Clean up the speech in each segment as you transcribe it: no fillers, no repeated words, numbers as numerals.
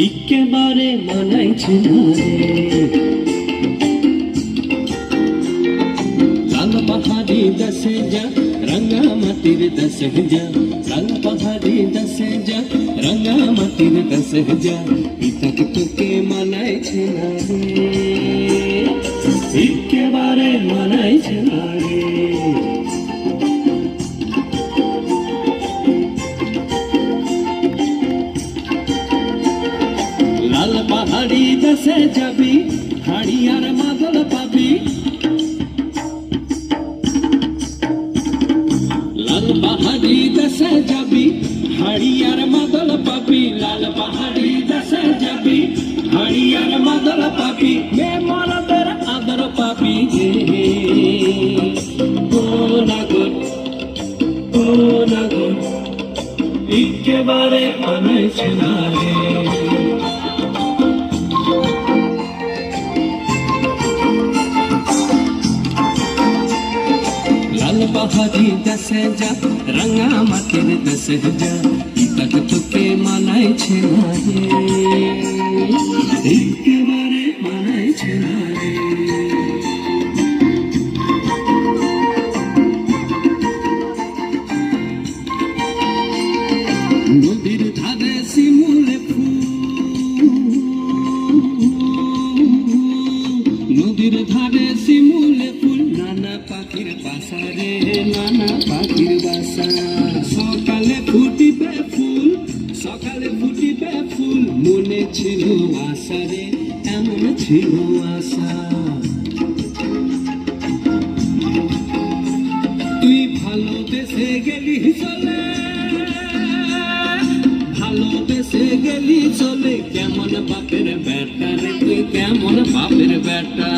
একেবারে মানাইছে না রে। লাল পাহাড়ি দশে যা রঙ্গামাটির দশে যা, লাল পাহাড়ি দশে যা রঙ্গামাটির দশে যা, ইতক তোকে মানাইছে না রে, একেবারে মানাইছে না রে। লাল পাহাড়ি দেশে যাবি হাড়ি আর মাদল পাবি, লাল পাহাড়ি দেশে যাবি হাড়ি আর মাদল পাবি, লাল পাহাড়ি দেশে যাবি হাড়ি আর মাদল পাবি, মে মরদের আদর পাবি যে ও নাগর ও নাগর, একেবারে মানাইছে না রে। লাল পাহাড়ি দেশে যা রঙ্গামাটির দেশে যা, ইতক তোকে মানাইছে না রে, একেবারে মানাইছে না রে। নদীর ধারে শিমুল ফুল, নদীর ধারে শিমুল ফুল, নানা পাখির বাসা রে, নানা পাখির বাসা। সকালে ফুটিবে ফুল, সকালে ফুটিবে ফুল, মনে ছিল আশা রে, এমন ছিল আশা। তুই ভালোবেসে গেলি চলে, ভালোবেসে গেলি চলে, কেমন বাপের বেটা রে তুই, কেমন বাপের বেটা।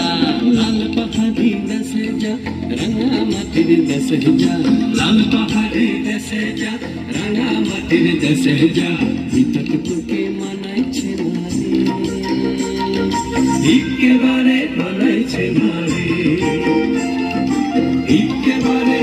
লাল পাহাড়ি দেশে যা রঙ্গামাটির দেশে যা, লাল পাহাড়ি দেশে যা রঙ্গামাটির দেশে যা, ইতক তোকে মানাইছে না রে, একেবারে মানাইছে না রে, একেবারে